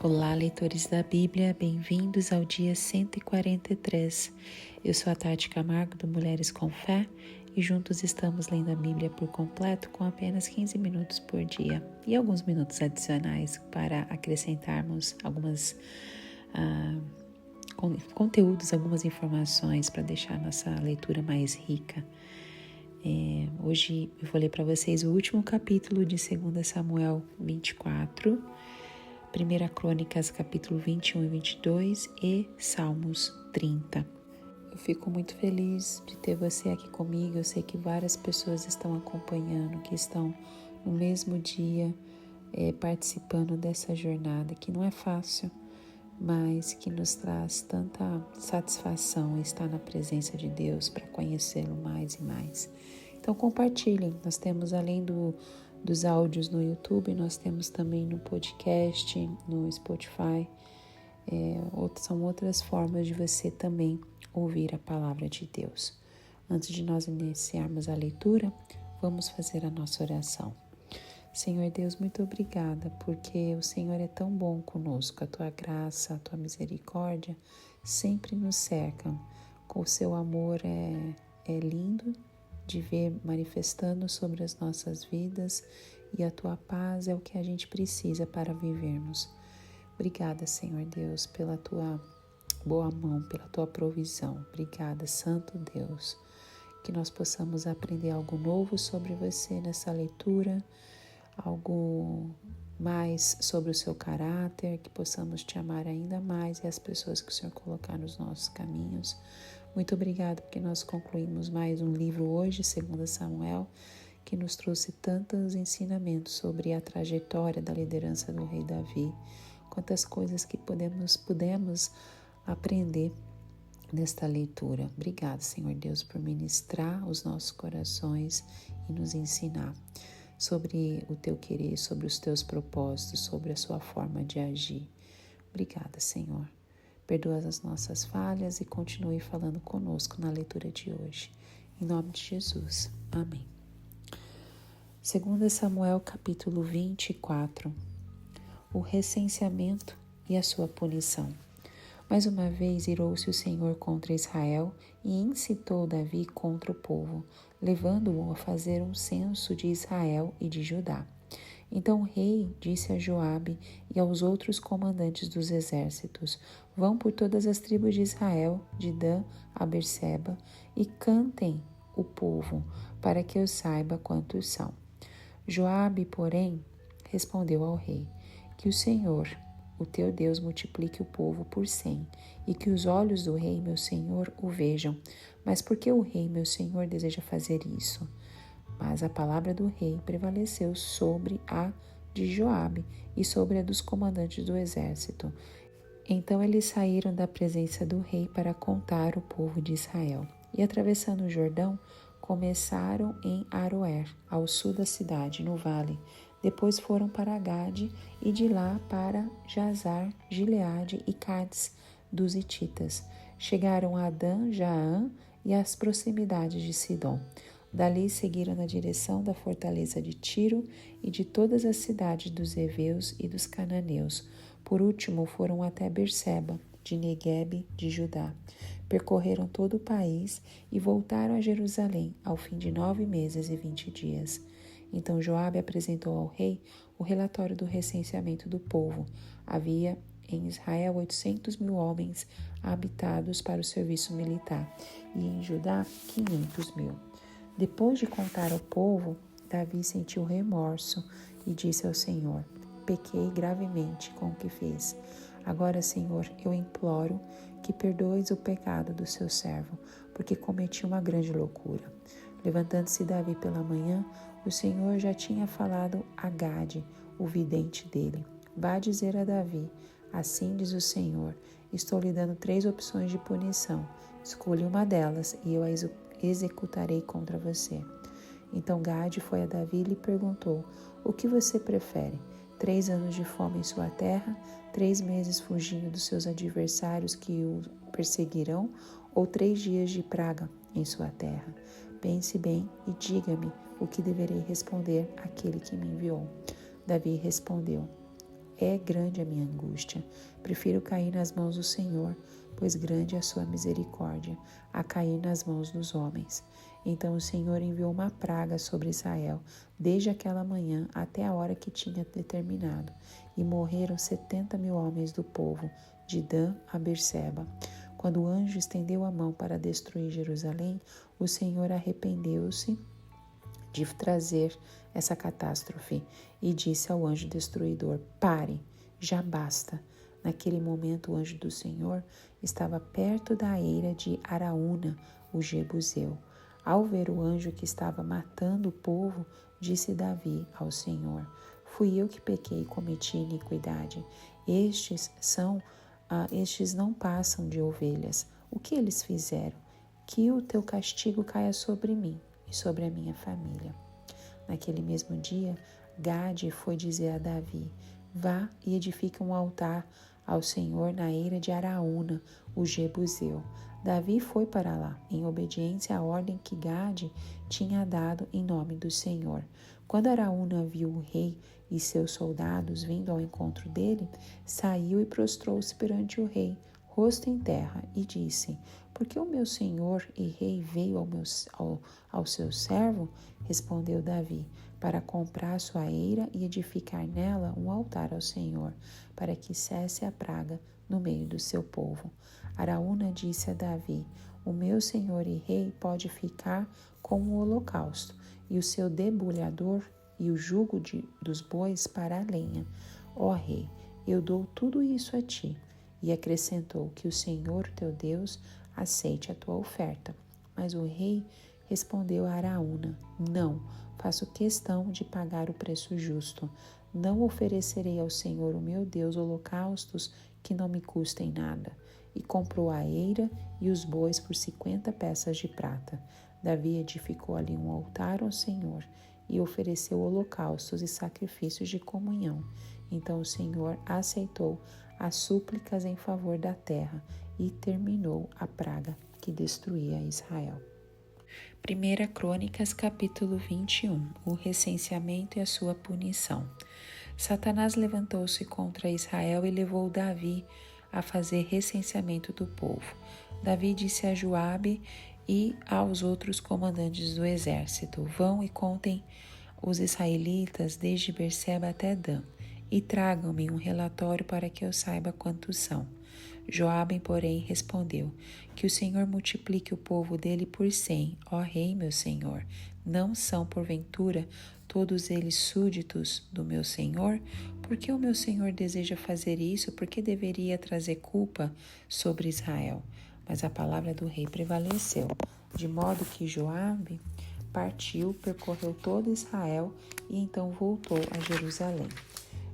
Olá, leitores da Bíblia, bem-vindos ao dia 143. Eu sou a Tati Camargo, do Mulheres com Fé, e juntos estamos lendo a Bíblia por completo com apenas 15 minutos por dia e alguns minutos adicionais para acrescentarmos alguns conteúdos, algumas informações para deixar a nossa leitura mais rica. Hoje eu vou ler para vocês o último capítulo de 2 Samuel 24, 1 Crônicas, capítulo 21 e 22 e Salmos 30. Eu fico muito feliz de ter você aqui comigo. Eu sei que várias pessoas estão acompanhando, que estão no mesmo dia participando dessa jornada, que não é fácil, mas que nos traz tanta satisfação estar na presença de Deus para conhecê-lo mais e mais. Então compartilhem. Nós temos, além dos áudios no YouTube, nós temos também no podcast, no Spotify. São outras formas de você também ouvir a palavra de Deus. Antes de nós iniciarmos a leitura, vamos fazer a nossa oração. Senhor Deus, muito obrigada, porque o Senhor é tão bom conosco. A tua graça, a tua misericórdia sempre nos cercam. Com o seu amor é lindo de ver manifestando sobre as nossas vidas, e a tua paz é o que a gente precisa para vivermos. Obrigada, Senhor Deus, pela tua boa mão, pela tua provisão. Obrigada, Santo Deus, que nós possamos aprender algo novo sobre você nessa leitura, algo mais sobre o seu caráter, que possamos te amar ainda mais e as pessoas que o Senhor colocar nos nossos caminhos. Muito obrigada, porque nós concluímos mais um livro hoje, 2 Samuel, que nos trouxe tantos ensinamentos sobre a trajetória da liderança do rei Davi. Quantas coisas que pudemos aprender nesta leitura. Obrigada, Senhor Deus, por ministrar os nossos corações e nos ensinar sobre o teu querer, sobre os teus propósitos, sobre a sua forma de agir. Obrigada, Senhor. Perdoa as nossas falhas e continue falando conosco na leitura de hoje. Em nome de Jesus. Amém. 2 Samuel, capítulo 24. O recenseamento e a sua punição. Mais uma vez irou-se o Senhor contra Israel e incitou Davi contra o povo, levando-o a fazer um censo de Israel e de Judá. Então o rei disse a Joabe e aos outros comandantes dos exércitos: vão por todas as tribos de Israel, de Dan a Berseba, e cantem o povo, para que eu saiba quantos são. Joabe, porém, respondeu ao rei: que o Senhor, o teu Deus, multiplique o povo por 100, e que os olhos do rei, meu senhor, o vejam. Mas por que o rei, meu senhor, deseja fazer isso? Mas a palavra do rei prevaleceu sobre a de Joabe e sobre a dos comandantes do exército. Então eles saíram da presença do rei para contar o povo de Israel. E atravessando o Jordão, começaram em Aroer, ao sul da cidade, no vale. Depois foram para Gade e de lá para Jazar, Gileade e Cádiz dos Hititas. Chegaram a Dan, Jaã e às proximidades de Sidom. Dali seguiram na direção da fortaleza de Tiro e de todas as cidades dos heveus e dos cananeus. Por último foram até Berseba, de Neguebe, de Judá. Percorreram todo o país e voltaram a Jerusalém ao fim de 9 meses e 20 dias. Então Joabe apresentou ao rei o relatório do recenseamento do povo. Havia em Israel 800.000 homens habitados para o serviço militar e em Judá 500.000. Depois de contar ao povo, Davi sentiu remorso e disse ao Senhor: pequei gravemente com o que fiz. Agora, Senhor, eu imploro que perdoes o pecado do seu servo, porque cometi uma grande loucura. Levantando-se Davi pela manhã, o Senhor já tinha falado a Gade, o vidente dele: vá dizer a Davi: assim diz o Senhor, estou lhe dando 3 opções de punição. Escolha uma delas e eu a executarei contra você. Então Gade foi a Davi e lhe perguntou: o que você prefere? 3 anos de fome em sua terra, 3 meses fugindo dos seus adversários que o perseguirão, ou 3 dias de praga em sua terra? Pense bem e diga-me o que deverei responder àquele que me enviou. Davi respondeu: é grande a minha angústia. Prefiro cair nas mãos do Senhor, pois grande é a sua misericórdia, a cair nas mãos dos homens. Então o Senhor enviou uma praga sobre Israel, desde aquela manhã até a hora que tinha determinado, e morreram 70.000 homens do povo, de Dan a Berseba. Quando o anjo estendeu a mão para destruir Jerusalém, o Senhor arrependeu-se de trazer essa catástrofe e disse ao anjo destruidor: pare, já basta. Naquele momento o anjo do Senhor estava perto da eira de Araúna, o Jebuseu. Ao ver o anjo que estava matando o povo, disse Davi ao Senhor: fui eu que pequei e cometi iniquidade. Estes não passam de ovelhas. O que eles fizeram? Que o teu castigo caia sobre mim e sobre a minha família. Naquele mesmo dia, Gade foi dizer a Davi: vá e edifique um altar ao Senhor na eira de Araúna, o Jebuseu. Davi foi para lá, em obediência à ordem que Gade tinha dado em nome do Senhor. Quando Araúna viu o rei e seus soldados vindo ao encontro dele, saiu e prostrou-se perante o rei, rosto em terra, e disse: por que o meu senhor e rei veio ao seu servo? Respondeu Davi: para comprar sua eira e edificar nela um altar ao Senhor, para que cesse a praga no meio do seu povo. Araúna disse a Davi: o meu senhor e rei pode ficar com o holocausto, e o seu debulhador e o jugo dos bois para a lenha. Ó rei, eu dou tudo isso a ti. E acrescentou: que o Senhor teu Deus aceite a tua oferta. Mas o rei respondeu a Araúna: não, faço questão de pagar o preço justo. Não oferecerei ao Senhor, o meu Deus, holocaustos que não me custem nada. E comprou a eira e os bois por 50 peças de prata. Davi edificou ali um altar ao Senhor e ofereceu holocaustos e sacrifícios de comunhão. Então o Senhor aceitou as súplicas em favor da terra e terminou a praga que destruía Israel. 1 Crônicas, capítulo 21. O recenseamento e a sua punição. Satanás levantou-se contra Israel e levou Davi a fazer recenseamento do povo. Davi disse a Joabe e aos outros comandantes do exército: vão e contem os israelitas desde Berseba até Dan, e tragam-me um relatório para que eu saiba quantos são. Joabe, porém, respondeu: que o Senhor multiplique o povo dele por 100, ó rei, meu senhor. Não são, porventura, todos eles súditos do meu senhor? Por que o meu senhor deseja fazer isso? Por que deveria trazer culpa sobre Israel? Mas a palavra do rei prevaleceu, de modo que Joabe partiu, percorreu todo Israel e então voltou a Jerusalém.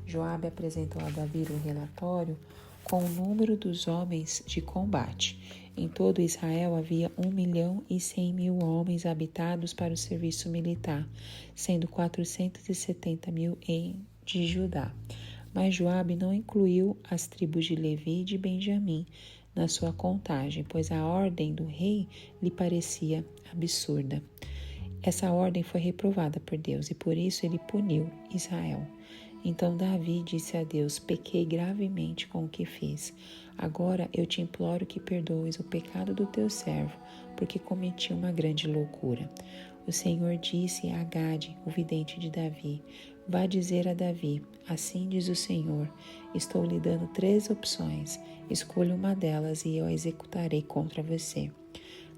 Joabe apresentou a Davi o relatório com o número dos homens de combate. Em todo Israel havia 1.100.000 homens habitados para o serviço militar, sendo 470.000 de Judá. Mas Joabe não incluiu as tribos de Levi e de Benjamim na sua contagem, pois a ordem do rei lhe parecia absurda. Essa ordem foi reprovada por Deus e por isso ele puniu Israel. Então Davi disse a Deus: pequei gravemente com o que fiz. Agora eu te imploro que perdoes o pecado do teu servo, porque cometi uma grande loucura. O Senhor disse a Gade, o vidente de Davi: vá dizer a Davi: assim diz o Senhor, estou lhe dando 3 opções, escolha uma delas e eu a executarei contra você.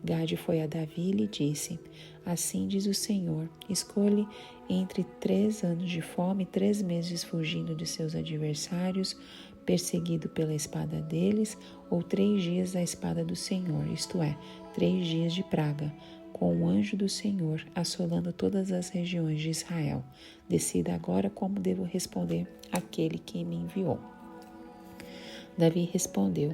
Gade foi a Davi e lhe disse: assim diz o Senhor, escolhe entre 3 anos de fome, 3 meses fugindo de seus adversários, perseguido pela espada deles, ou 3 dias da espada do Senhor, isto é, 3 dias de praga, com o anjo do Senhor assolando todas as regiões de Israel. Decida agora como devo responder àquele que me enviou. Davi respondeu: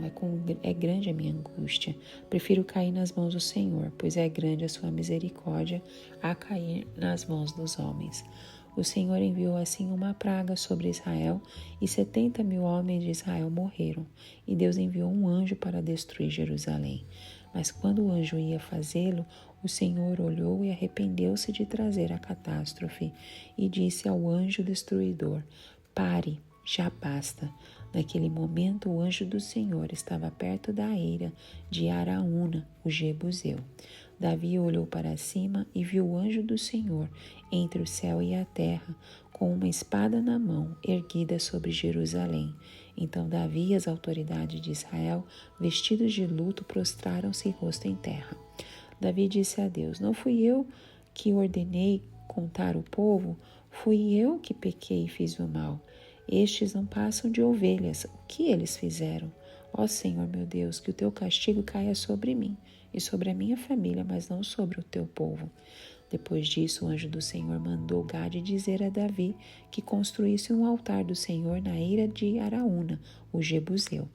é grande a minha angústia. Prefiro cair nas mãos do Senhor, pois é grande a sua misericórdia a cair nas mãos dos homens. O Senhor enviou assim uma praga sobre Israel e 70.000 homens de Israel morreram. E Deus enviou um anjo para destruir Jerusalém. Mas quando o anjo ia fazê-lo, o Senhor olhou e arrependeu-se de trazer a catástrofe e disse ao anjo destruidor: pare, já basta. Naquele momento, o anjo do Senhor estava perto da eira de Araúna, o jebuseu. Davi olhou para cima e viu o anjo do Senhor entre o céu e a terra, com uma espada na mão, erguida sobre Jerusalém. Então Davi e as autoridades de Israel, vestidos de luto, prostraram-se rosto em terra. Davi disse a Deus: Não fui eu que ordenei contar o povo? Fui eu que pequei e fiz o mal. Estes não passam de ovelhas. O que eles fizeram? Ó Senhor meu Deus, que o teu castigo caia sobre mim e sobre a minha família, mas não sobre o teu povo. Depois disso, o anjo do Senhor mandou Gade dizer a Davi que construísse um altar do Senhor na eira de Araúna, o jebuseu.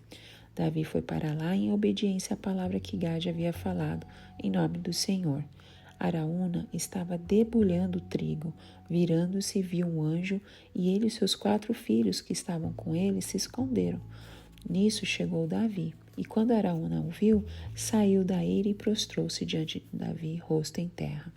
Davi foi para lá em obediência à palavra que Gade havia falado, em nome do Senhor. Araúna estava debulhando trigo. Virando-se, viu um anjo, e ele e seus 4 filhos que estavam com ele se esconderam. Nisso chegou Davi, e quando Araúna o viu, saiu da eira e prostrou-se diante de Davi, rosto em terra.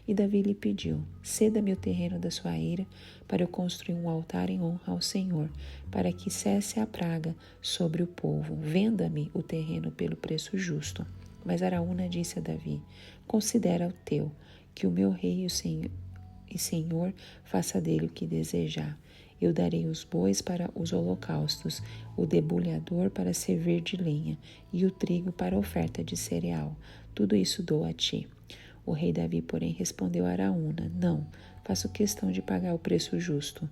E Davi lhe pediu: Ceda-me o terreno da sua eira, para eu construir um altar em honra ao Senhor, para que cesse a praga sobre o povo. Venda-me o terreno pelo preço justo. Mas Araúna disse a Davi: Considera o teu, que o meu rei e Senhor faça dele o que desejar. Eu darei os bois para os holocaustos, o debulhador para servir de lenha, e o trigo para oferta de cereal. Tudo isso dou a ti. O rei Davi, porém, respondeu a Araúna: Não, faço questão de pagar o preço justo.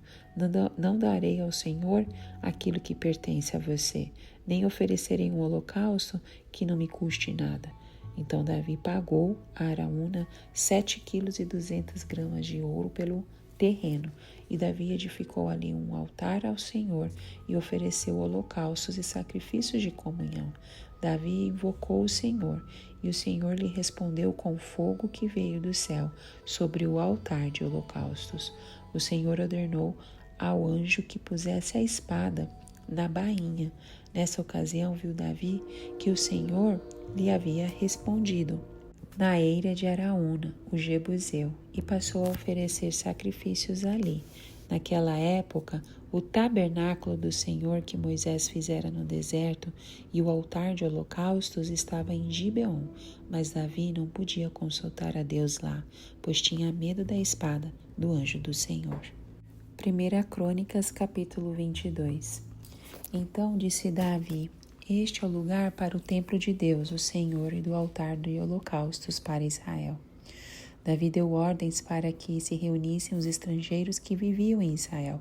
Não darei ao Senhor aquilo que pertence a você, nem oferecerei um holocausto que não me custe nada. Então Davi pagou a Araúna 7,2 kg de ouro pelo terreno, e Davi edificou ali um altar ao Senhor e ofereceu holocaustos e sacrifícios de comunhão. Davi invocou o Senhor, e o Senhor lhe respondeu com fogo que veio do céu sobre o altar de holocaustos. O Senhor ordenou ao anjo que pusesse a espada na bainha. Nessa ocasião viu Davi que o Senhor lhe havia respondido na eira de Araúna, o jebuseu, e passou a oferecer sacrifícios ali. Naquela época, o tabernáculo do Senhor que Moisés fizera no deserto e o altar de holocaustos estava em Gibeon, mas Davi não podia consultar a Deus lá, pois tinha medo da espada do anjo do Senhor. 1 Crônicas, capítulo 22. Então disse Davi: Este é o lugar para o templo de Deus, o Senhor, e do altar de holocaustos para Israel. Davi deu ordens para que se reunissem os estrangeiros que viviam em Israel,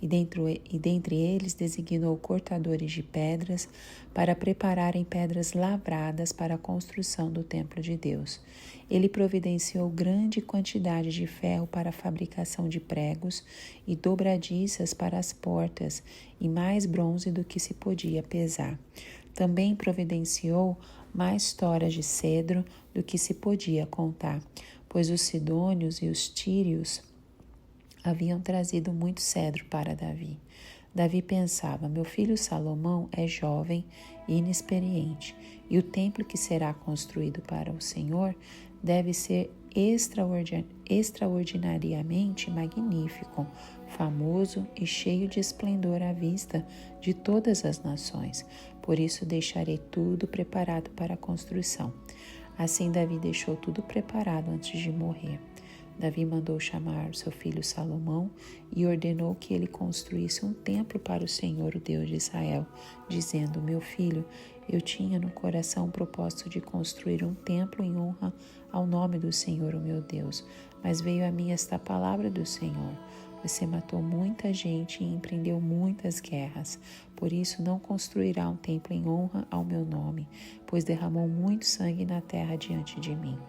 e dentre eles designou cortadores de pedras para prepararem pedras lavradas para a construção do templo de Deus. Ele providenciou grande quantidade de ferro para a fabricação de pregos e dobradiças para as portas, e mais bronze do que se podia pesar. Também providenciou mais toras de cedro do que se podia contar, pois os sidônios e os tírios haviam trazido muito cedro para Davi. Davi pensava: meu filho Salomão é jovem e inexperiente, e o templo que será construído para o Senhor deve ser extraordinariamente magnífico, famoso e cheio de esplendor à vista de todas as nações. Por isso deixarei tudo preparado para a construção. Assim Davi deixou tudo preparado antes de morrer. Davi mandou chamar seu filho Salomão e ordenou que ele construísse um templo para o Senhor, o Deus de Israel, dizendo: meu filho, eu tinha no coração o propósito de construir um templo em honra ao nome do Senhor, o meu Deus. Mas veio a mim esta palavra do Senhor: você matou muita gente e empreendeu muitas guerras. Por isso não construirá um templo em honra ao meu nome, pois derramou muito sangue na terra diante de mim.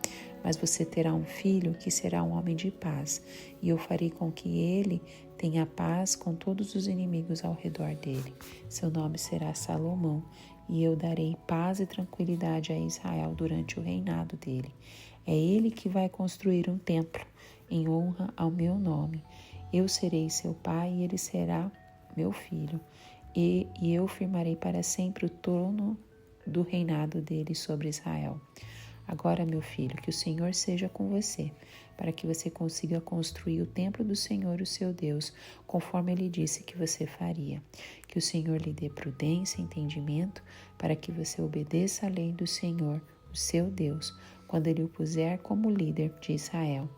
Mas você terá um filho que será um homem de paz, e eu farei com que ele tenha paz com todos os inimigos ao redor dele. Seu nome será Salomão, e eu darei paz e tranquilidade a Israel durante o reinado dele. É ele que vai construir um templo em honra ao meu nome. Eu serei seu pai e ele será meu filho, e eu firmarei para sempre o trono do reinado dele sobre Israel. Agora, meu filho, que o Senhor seja com você, para que você consiga construir o templo do Senhor, o seu Deus, conforme Ele disse que você faria. Que o Senhor lhe dê prudência e entendimento, para que você obedeça à lei do Senhor, o seu Deus, quando Ele o puser como líder de Israel.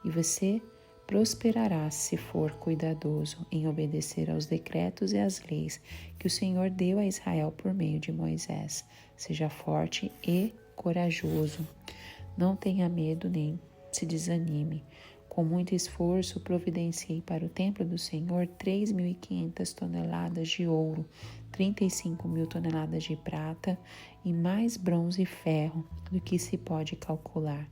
E você prosperará se for cuidadoso em obedecer aos decretos e às leis que o Senhor deu a Israel por meio de Moisés. Seja forte e corajoso. Não tenha medo nem se desanime. Com muito esforço, providenciei para o templo do Senhor 3.500 toneladas de ouro, 35.000 toneladas de prata e mais bronze e ferro do que se pode calcular,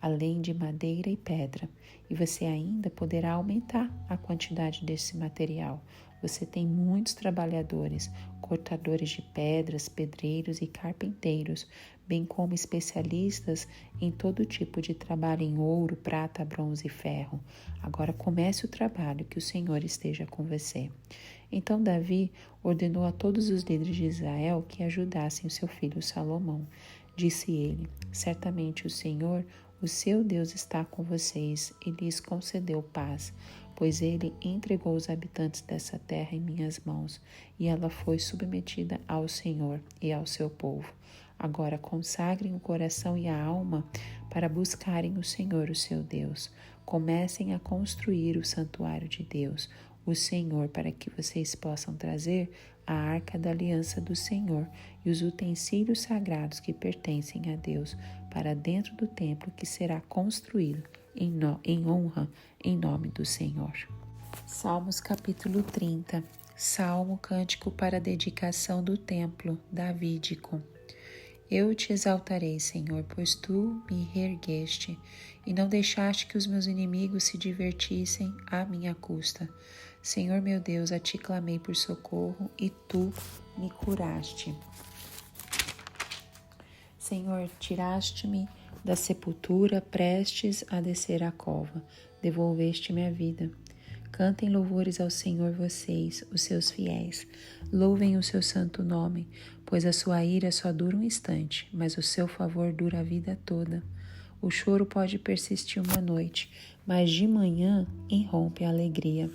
além de madeira e pedra. E você ainda poderá aumentar a quantidade desse material. Você tem muitos trabalhadores, cortadores de pedras, pedreiros e carpinteiros, bem como especialistas em todo tipo de trabalho em ouro, prata, bronze e ferro. Agora comece o trabalho, que o Senhor esteja com você. Então Davi ordenou a todos os líderes de Israel que ajudassem o seu filho Salomão. Disse ele: certamente o Senhor, o seu Deus, está com vocês e lhes concedeu paz, pois ele entregou os habitantes dessa terra em minhas mãos, e ela foi submetida ao Senhor e ao seu povo. Agora consagrem o coração e a alma para buscarem o Senhor, o seu Deus. Comecem a construir o santuário de Deus, o Senhor, para que vocês possam trazer a arca da aliança do Senhor e os utensílios sagrados que pertencem a Deus para dentro do templo que será construído em honra em nome do Senhor. Salmos capítulo 30. Salmo cântico para a dedicação do templo davídico. Eu te exaltarei, Senhor, pois tu me reergueste e não deixaste que os meus inimigos se divertissem à minha custa. Senhor meu Deus, a ti clamei por socorro e tu me curaste. Senhor, tiraste-me da sepultura, prestes a descer à cova, devolveste-me a vida. Cantem louvores ao Senhor vocês, os seus fiéis. Louvem o seu santo nome, pois a sua ira só dura um instante, mas o seu favor dura a vida toda. O choro pode persistir uma noite, mas de manhã irrompe a alegria.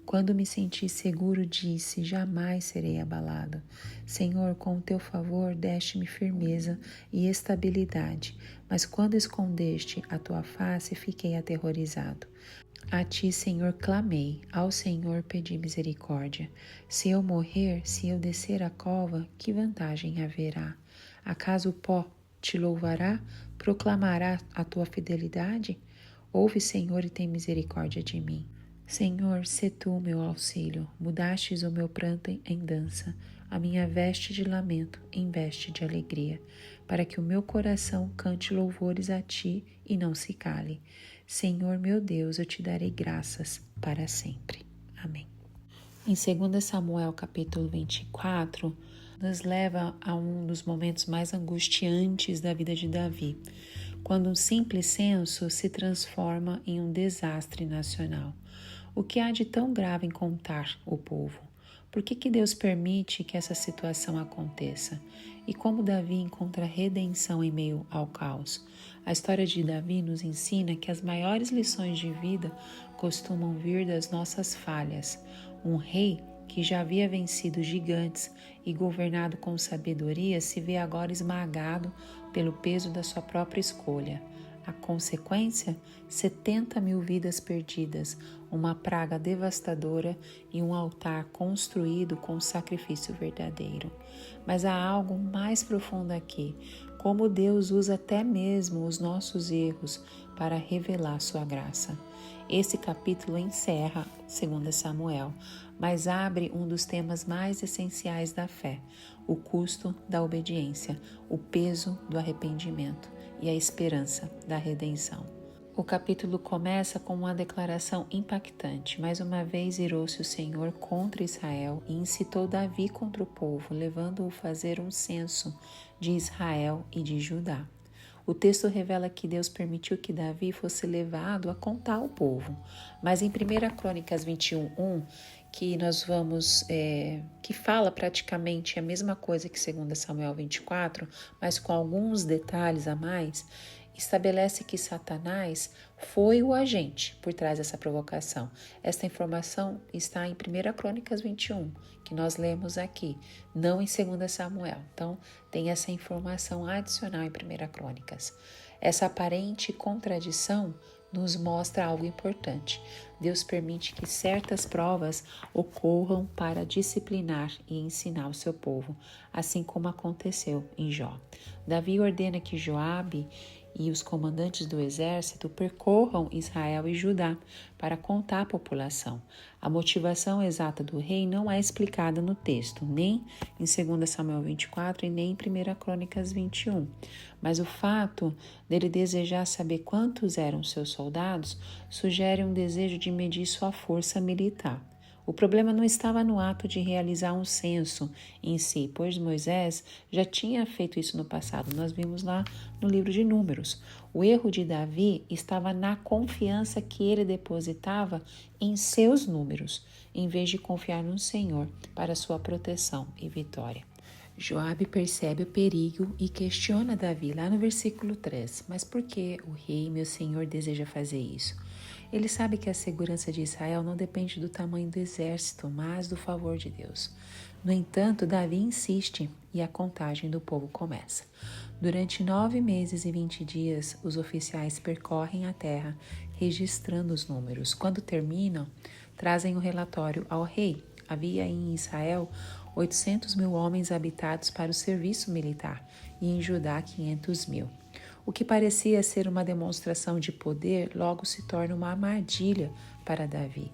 Quando me senti seguro, disse: jamais serei abalado. Senhor, com o teu favor deste-me firmeza e estabilidade, mas quando escondeste a tua face, fiquei aterrorizado. A ti, Senhor, clamei, ao Senhor pedi misericórdia. Se eu morrer, se eu descer a cova, que vantagem haverá? Acaso o pó te louvará? Proclamará a tua fidelidade? Ouve, Senhor, e tem misericórdia de mim. Senhor, sê tu meu auxílio, mudastes o meu pranto em dança, a minha veste de lamento em veste de alegria, para que o meu coração cante louvores a ti e não se cale. Senhor meu Deus, eu te darei graças para sempre. Amém. Em 2 Samuel capítulo 24, nos leva a um dos momentos mais angustiantes da vida de Davi, quando um simples censo se transforma em um desastre nacional. O que há de tão grave em contar o povo? Por que Deus permite que essa situação aconteça? E como Davi encontra redenção em meio ao caos? A história de Davi nos ensina que as maiores lições de vida costumam vir das nossas falhas. Um rei que já havia vencido gigantes e governado com sabedoria se vê agora esmagado pelo peso da sua própria escolha. A consequência? 70.000 vidas perdidas, uma praga devastadora e um altar construído com sacrifício verdadeiro. Mas há algo mais profundo aqui, como Deus usa até mesmo os nossos erros para revelar sua graça. Esse capítulo encerra 2 Samuel, mas abre um dos temas mais essenciais da fé, o custo da obediência, o peso do arrependimento e a esperança da redenção. O capítulo começa com uma declaração impactante. Mais uma vez irou-se o Senhor contra Israel e incitou Davi contra o povo, levando-o a fazer um censo de Israel e de Judá. O texto revela que Deus permitiu que Davi fosse levado a contar ao povo. Mas em 1 Crônicas 21:1, que nós vamos, que fala praticamente a mesma coisa que 2 Samuel 24, mas com alguns detalhes a mais, estabelece que Satanás foi o agente por trás dessa provocação. Esta informação está em 1 Crônicas 21, que nós lemos aqui, não em 2 Samuel. Então, tem essa informação adicional em 1 Crônicas. Essa aparente contradição nos mostra algo importante. Deus permite que certas provas ocorram para disciplinar e ensinar o seu povo, assim como aconteceu em Jó. Davi ordena que Joabe e os comandantes do exército percorram Israel e Judá para contar a população. A motivação exata do rei não é explicada no texto, nem em 2 Samuel 24 e nem em 1 Crônicas 21. Mas o fato dele desejar saber quantos eram seus soldados sugere um desejo de medir sua força militar. O problema não estava no ato de realizar um censo em si, pois Moisés já tinha feito isso no passado. Nós vimos lá no livro de Números. O erro de Davi estava na confiança que ele depositava em seus números, em vez de confiar no Senhor para sua proteção e vitória. Joabe percebe o perigo e questiona Davi lá no versículo 3. Mas por que o rei, meu senhor, deseja fazer isso? Ele sabe que a segurança de Israel não depende do tamanho do exército, mas do favor de Deus. No entanto, Davi insiste e a contagem do povo começa. Durante 9 meses e 20 dias, os oficiais percorrem a terra, registrando os números. Quando terminam, trazem o relatório ao rei. Havia em Israel 800 mil homens habitados para o serviço militar e em Judá 500 mil. O que parecia ser uma demonstração de poder logo se torna uma armadilha para Davi.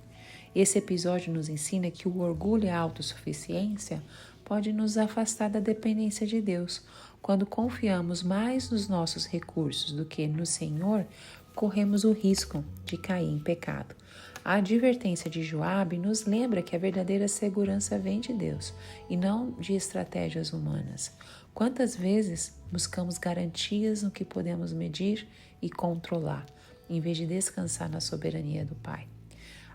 Esse episódio nos ensina que o orgulho e a autossuficiência pode nos afastar da dependência de Deus. Quando confiamos mais nos nossos recursos do que no Senhor, corremos o risco de cair em pecado. A advertência de Joabe nos lembra que a verdadeira segurança vem de Deus e não de estratégias humanas. Quantas vezes buscamos garantias no que podemos medir e controlar, em vez de descansar na soberania do Pai?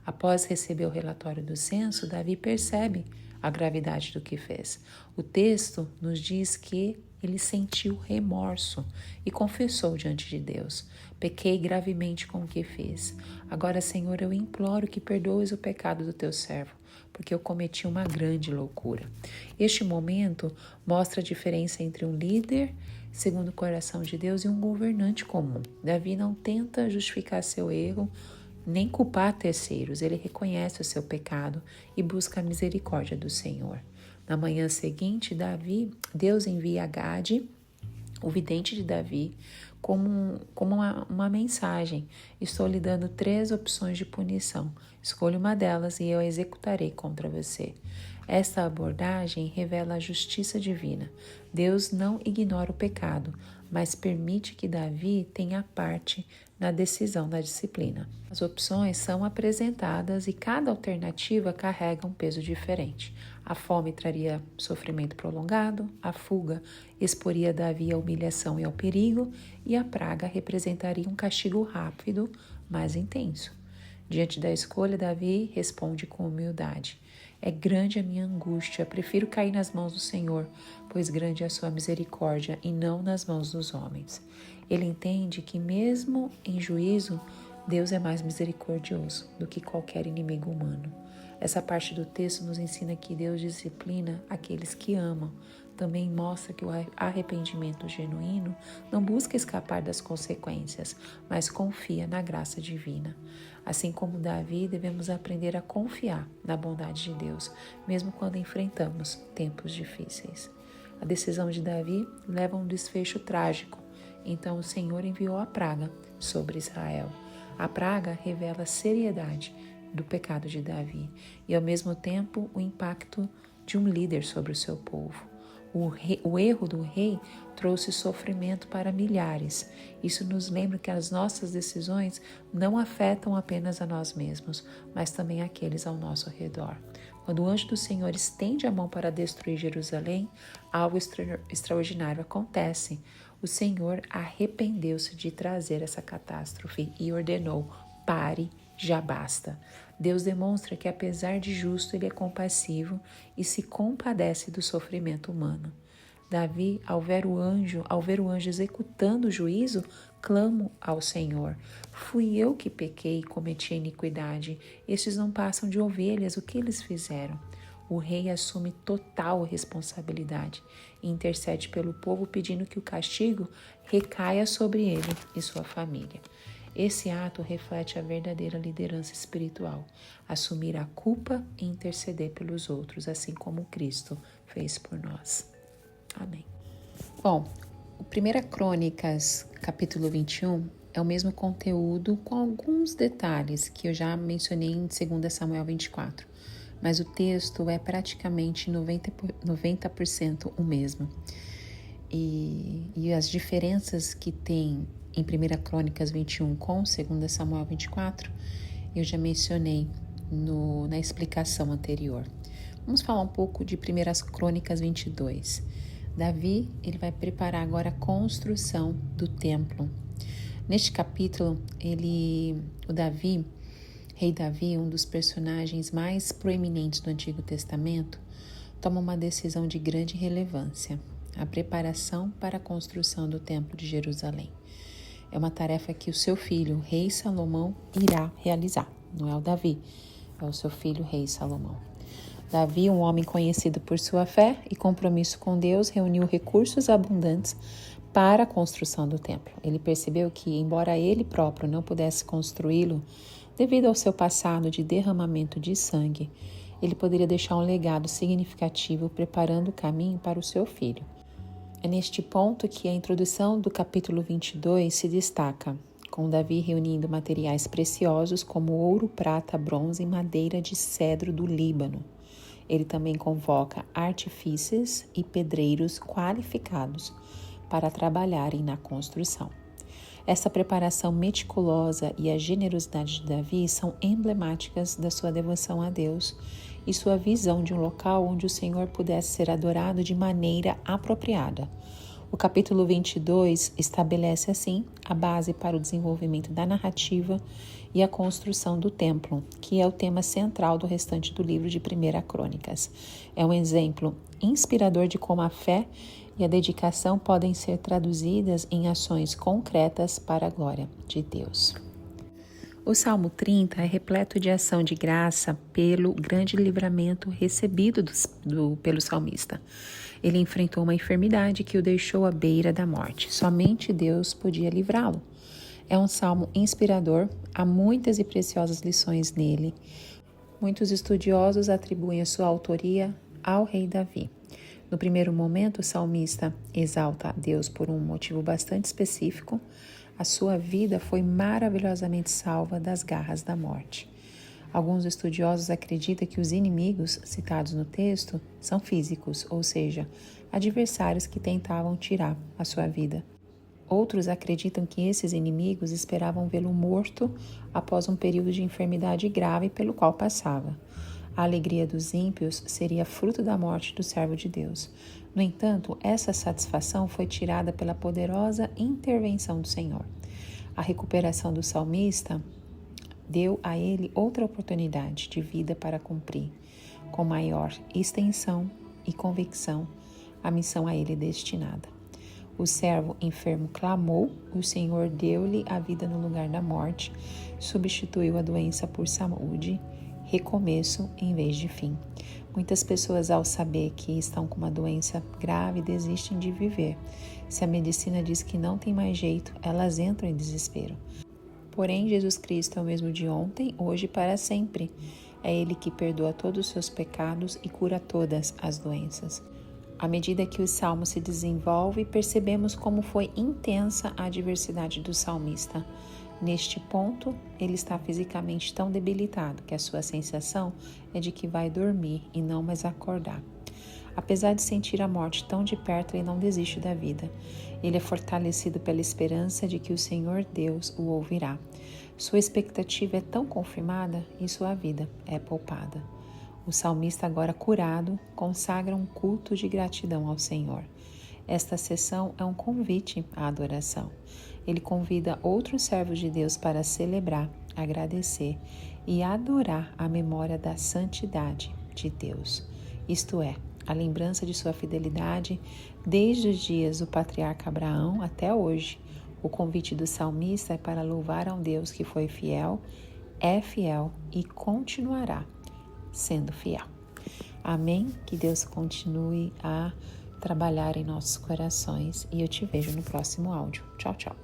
Após receber o relatório do censo, Davi percebe a gravidade do que fez. O texto nos diz que ele sentiu remorso e confessou diante de Deus: pequei gravemente com o que fiz. Agora, Senhor, eu imploro que perdoes o pecado do teu servo, porque eu cometi uma grande loucura. Este momento mostra a diferença entre um líder segundo o coração de Deus e um governante comum. Davi não tenta justificar seu erro, nem culpar terceiros. Ele reconhece o seu pecado e busca a misericórdia do Senhor. Na manhã seguinte, Deus envia a Gade, o vidente de Davi, como uma mensagem. Estou lhe dando 3 opções de punição. Escolha uma delas e eu a executarei contra você. Esta abordagem revela a justiça divina. Deus não ignora o pecado, mas permite que Davi tenha parte na decisão da disciplina. As opções são apresentadas e cada alternativa carrega um peso diferente. A fome traria sofrimento prolongado, a fuga exporia Davi à humilhação e ao perigo, e a praga representaria um castigo rápido, mas intenso. Diante da escolha, Davi responde com humildade: é grande a minha angústia, prefiro cair nas mãos do Senhor, pois grande é a sua misericórdia e não nas mãos dos homens. Ele entende que mesmo em juízo, Deus é mais misericordioso do que qualquer inimigo humano. Essa parte do texto nos ensina que Deus disciplina aqueles que amam. Também mostra que o arrependimento genuíno não busca escapar das consequências, mas confia na graça divina. Assim como Davi, devemos aprender a confiar na bondade de Deus, mesmo quando enfrentamos tempos difíceis. A decisão de Davi leva a um desfecho trágico. Então o Senhor enviou a praga sobre Israel. A praga revela a seriedade do pecado de Davi e, ao mesmo tempo, o impacto de um líder sobre o seu povo. O erro do rei trouxe sofrimento para milhares. Isso nos lembra que as nossas decisões não afetam apenas a nós mesmos, mas também aqueles ao nosso redor. Quando o anjo do Senhor estende a mão para destruir Jerusalém, algo extraordinário acontece. O Senhor arrependeu-se de trazer essa catástrofe e ordenou: pare já basta. Deus demonstra que, apesar de justo, ele é compassivo e se compadece do sofrimento humano. Davi, ao ver o anjo executando o juízo, clamo ao Senhor. Fui eu que pequei e cometi a iniquidade. Estes não passam de ovelhas, o que eles fizeram? O rei assume total responsabilidade e intercede pelo povo pedindo que o castigo recaia sobre ele e sua família. Esse ato reflete a verdadeira liderança espiritual, assumir a culpa e interceder pelos outros, assim como Cristo fez por nós. Amém. Bom, o 1 Crônicas, capítulo 21, é o mesmo conteúdo com alguns detalhes que eu já mencionei em 2 Samuel 24, mas o texto é praticamente 90% o mesmo. E as diferenças que tem em 1 Crônicas 21 com 2 Samuel 24, eu já mencionei na explicação anterior. Vamos falar um pouco de 1 Crônicas 22. Davi, ele vai preparar agora a construção do templo. Neste capítulo, rei Davi, um dos personagens mais proeminentes do Antigo Testamento, toma uma decisão de grande relevância: a preparação para a construção do Templo de Jerusalém. É uma tarefa que o seu filho, rei Salomão, irá realizar. Não é o Davi, é o seu filho, rei Salomão. Davi, um homem conhecido por sua fé e compromisso com Deus, reuniu recursos abundantes para a construção do templo. Ele percebeu que, embora ele próprio não pudesse construí-lo, devido ao seu passado de derramamento de sangue, ele poderia deixar um legado significativo preparando o caminho para o seu filho. É neste ponto que a introdução do capítulo 22 se destaca, com Davi reunindo materiais preciosos como ouro, prata, bronze e madeira de cedro do Líbano. Ele também convoca artífices e pedreiros qualificados para trabalharem na construção. Essa preparação meticulosa e a generosidade de Davi são emblemáticas da sua devoção a Deus e sua visão de um local onde o Senhor pudesse ser adorado de maneira apropriada. O capítulo 22 estabelece, assim, a base para o desenvolvimento da narrativa e a construção do templo, que é o tema central do restante do livro de 1 Crônicas. É um exemplo inspirador de como a fé e a dedicação podem ser traduzidas em ações concretas para a glória de Deus. O Salmo 30 é repleto de ação de graça pelo grande livramento recebido pelo salmista. Ele enfrentou uma enfermidade que o deixou à beira da morte. Somente Deus podia livrá-lo. É um salmo inspirador, há muitas e preciosas lições nele. Muitos estudiosos atribuem a sua autoria ao rei Davi. No primeiro momento, o salmista exalta a Deus por um motivo bastante específico. A sua vida foi maravilhosamente salva das garras da morte. Alguns estudiosos acreditam que os inimigos citados no texto são físicos, ou seja, adversários que tentavam tirar a sua vida. Outros acreditam que esses inimigos esperavam vê-lo morto após um período de enfermidade grave pelo qual passava. A alegria dos ímpios seria fruto da morte do servo de Deus. No entanto, essa satisfação foi tirada pela poderosa intervenção do Senhor. A recuperação do salmista deu a ele outra oportunidade de vida para cumprir, com maior extensão e convicção, a missão a ele destinada. O servo enfermo clamou, o Senhor deu-lhe a vida no lugar da morte, substituiu a doença por saúde, recomeço em vez de fim. Muitas pessoas, ao saber que estão com uma doença grave, desistem de viver. Se a medicina diz que não tem mais jeito, elas entram em desespero. Porém, Jesus Cristo é o mesmo de ontem, hoje e para sempre. É Ele que perdoa todos os seus pecados e cura todas as doenças. À medida que o salmo se desenvolve, percebemos como foi intensa a adversidade do salmista. Neste ponto, ele está fisicamente tão debilitado que a sua sensação é de que vai dormir e não mais acordar. Apesar de sentir a morte tão de perto, ele não desiste da vida. Ele é fortalecido pela esperança de que o Senhor Deus o ouvirá. Sua expectativa é tão confirmada e sua vida é poupada. O salmista, agora curado, consagra um culto de gratidão ao Senhor. Esta sessão é um convite à adoração. Ele convida outros servos de Deus para celebrar, agradecer e adorar a memória da santidade de Deus, isto é, a lembrança de sua fidelidade desde os dias do patriarca Abraão até hoje. O convite do salmista é para louvar a um Deus que foi fiel, é fiel e continuará sendo fiel. Amém? Que Deus continue a trabalhar em nossos corações e eu te vejo no próximo áudio. Tchau, tchau.